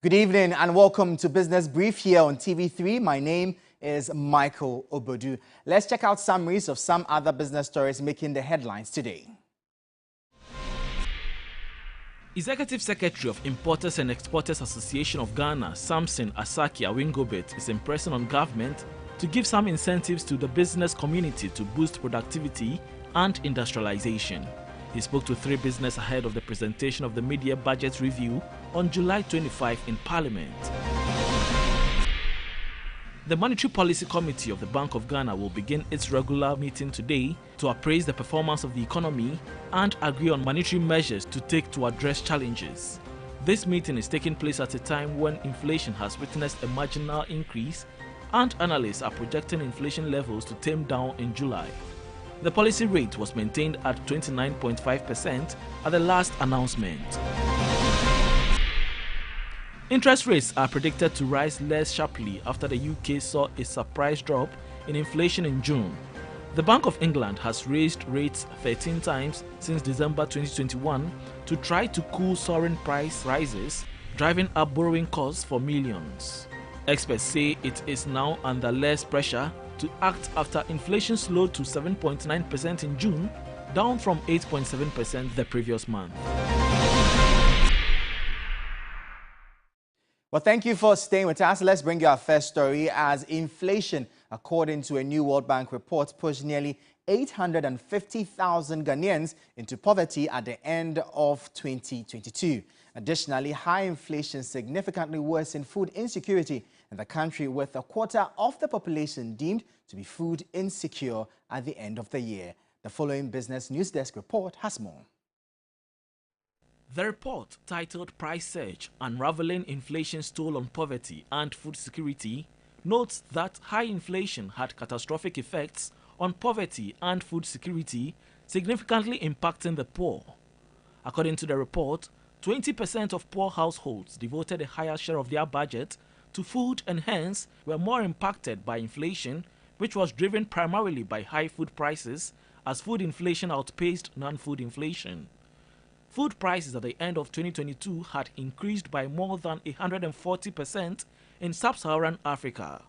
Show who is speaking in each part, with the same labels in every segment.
Speaker 1: Good evening and welcome to Business Brief here on TV3. My name is Michael Obodu. Let's check out summaries of some other business stories making the headlines today.
Speaker 2: Executive Secretary of Importers and Exporters Association of Ghana, Samson Asaki Awingobet, is impressing on government to give some incentives to the business community to boost productivity and industrialization. He spoke to three business ahead of the presentation of the mid-year budget review on July 25 in Parliament. The Monetary Policy Committee of the Bank of Ghana will begin its regular meeting today to appraise the performance of the economy and agree on monetary measures to take to address challenges. This meeting is taking place at a time when inflation has witnessed a marginal increase and analysts are projecting inflation levels to tame down in July. The policy rate was maintained at 29.5% at the last announcement. Interest rates are predicted to rise less sharply after the UK saw a surprise drop in inflation in June. The Bank of England has raised rates 13 times since December 2021 to try to cool soaring price rises, driving up borrowing costs for millions. Experts say it is now under less pressure to act after inflation slowed to 7.9% in June, down from 8.7% the previous month.
Speaker 1: Well, thank you for staying with us. Let's bring you our first story as inflation, according to a new World Bank report, pushed nearly 850,000 Ghanaians into poverty at the end of 2022. Additionally, high inflation significantly worsened food insecurity in the country, with a quarter of the population deemed to be food insecure at the end of the year. The following Business News Desk report has more.
Speaker 2: The report, titled Price Surge: Unraveling Inflation's Toll on Poverty and Food Security, notes that high inflation had catastrophic effects on poverty and food security, significantly impacting the poor. According to the report, 20% of poor households devoted a higher share of their budget to food and hence were more impacted by inflation, which was driven primarily by high food prices as food inflation outpaced non-food inflation. Food prices at the end of 2022 had increased by more than 140% in sub-Saharan Africa.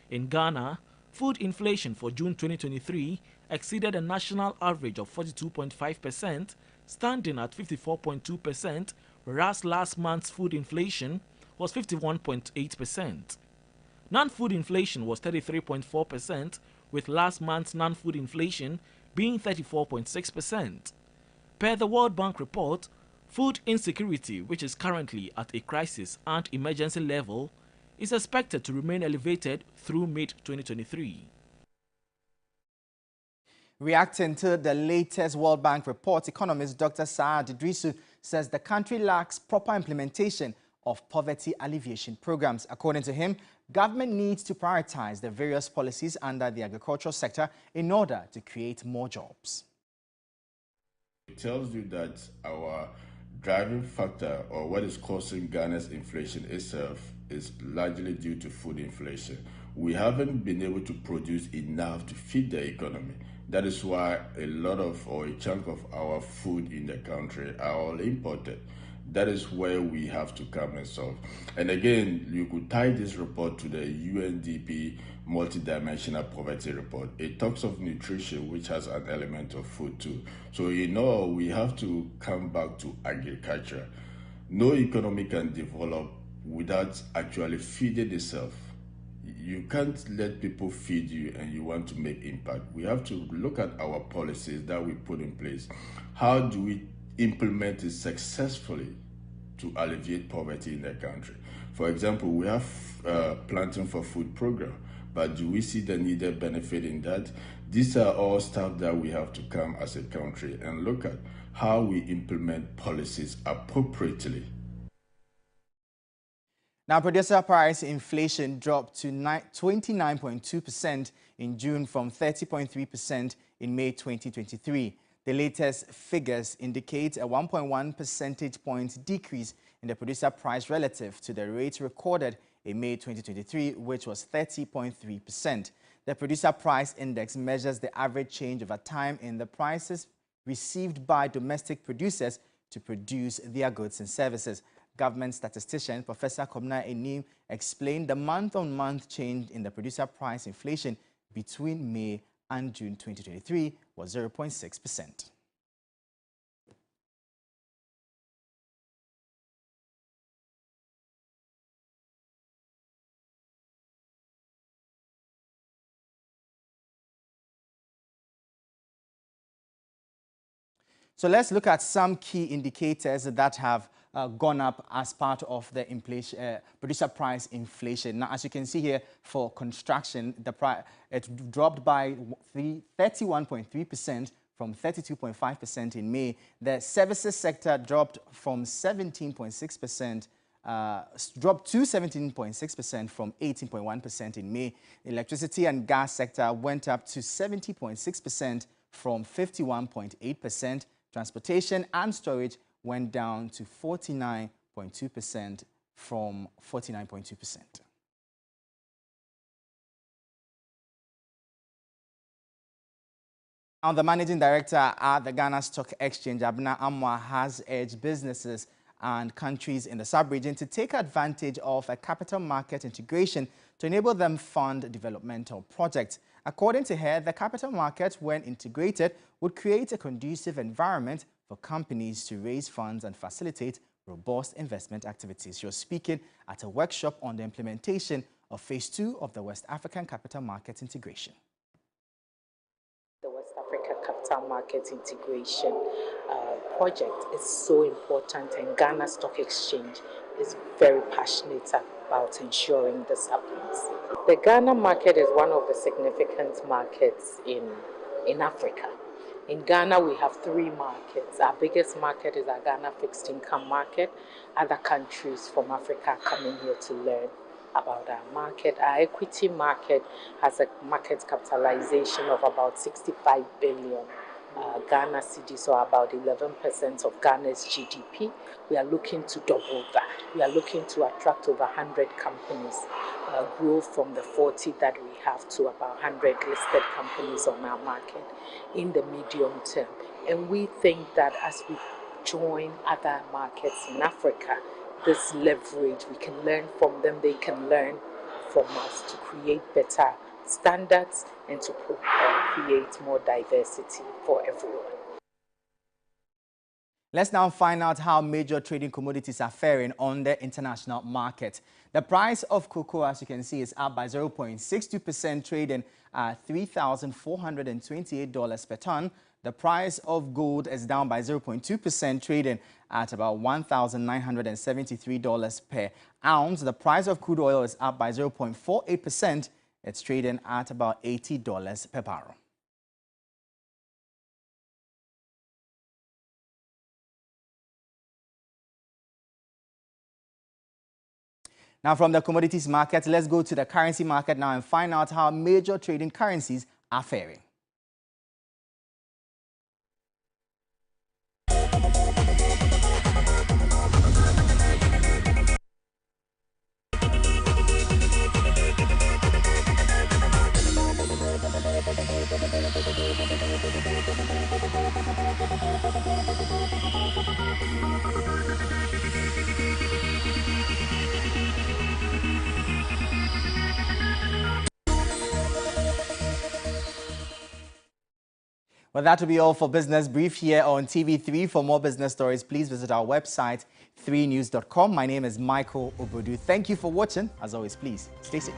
Speaker 2: In Ghana, food inflation for June 2023 exceeded a national average of 42.5%, standing at 54.2%, whereas last month's food inflation was 51.8%. Non-food inflation was 33.4%, with last month's non-food inflation being 34.6%. Per the World Bank report, food insecurity, which is currently at a crisis and emergency level, is expected to remain elevated through mid-2023.
Speaker 1: Reacting to the latest World Bank report, economist Dr. Saad Idrisu says the country lacks proper implementation of poverty alleviation programs. According to him, government needs to prioritize the various policies under the agricultural sector in order to create more jobs.
Speaker 3: It tells you that our driving factor, or what is causing Ghana's inflation itself, is largely due to food inflation. We haven't been able to produce enough to feed the economy. That is why a lot of, or a chunk of our food in the country are all imported. That is where we have to come and solve. And again, you could tie this report to the UNDP multidimensional poverty report. It talks of nutrition, which has an element of food too. So we have to come back to agriculture. No economy can develop without actually feeding itself. You can't let people feed you and you want to make impact. We have to look at our policies that we put in place. How do we implement it successfully to alleviate poverty in the country? For example, we have Planting for Food program, but do we see the needed benefit in that? These are all stuff that we have to come as a country and look at how we implement policies appropriately.
Speaker 1: Now, producer price inflation dropped to 29.2% in June from 30.3% in May 2023. The latest figures indicate a 1.1 percentage point decrease in the producer price relative to the rate recorded in May 2023, which was 30.3%. The producer price index measures the average change over time in the prices received by domestic producers to produce their goods and services. Government statistician Professor Kobna Enim explained the month-on-month change in the producer price inflation between May and June 2023 was 0.6%. So let's look at some key indicators that have gone up as part of the inflation, producer price inflation. Now, as you can see here, for construction, the price it dropped by 31.3% from 32.5% in May. The services sector dropped from 17.6%. Dropped to 17.6% from 18.1% in May. The electricity and gas sector went up to 70.6% from 51.8%. Transportation and storage went down to 49.2% from 49.2%. Now, the managing director at the Ghana Stock Exchange, Abena Amwa, has urged businesses and countries in the sub-region to take advantage of a capital market integration to enable them fund developmental projects. According to her, the capital market, when integrated, would create a conducive environment for companies to raise funds and facilitate robust investment activities. She was speaking at a workshop on the implementation of Phase 2 of the West African Capital Market Integration.
Speaker 4: The West Africa Capital Market Integration project is so important, and Ghana Stock Exchange is very passionate about ensuring this happens. The Ghana market is one of the significant markets in Africa. In Ghana, we have 3 markets. Our biggest market is our Ghana fixed income market. Other countries from Africa are coming here to learn about our market. Our equity market has a market capitalization of about 65 billion Ghana cedis, or about 11% of Ghana's GDP. We are looking to double that. We are looking to attract over 100 companies, grow from the 40 that we have to about 100 listed companies on our market in the medium term. And we think that as we join other markets in Africa, this leverage, we can learn from them, they can learn from us to create better standards and to create more diversity for everyone.
Speaker 1: Let's now find out how major trading commodities are faring on the international market. The price of cocoa, as you can see, is up by 0.62%, trading at $3,428 per ton. The price of gold is down by 0.2%, trading at about $1,973 per ounce. The price of crude oil is up by 0.48%. It's trading at about $80 per barrel. Now, from the commodities market, let's go to the currency market now and find out how major trading currencies are faring. Well, that will be all for Business Brief here on TV3. For more business stories, please visit our website, 3news.com. My name is Michael Obodu. Thank you for watching. As always, please stay safe.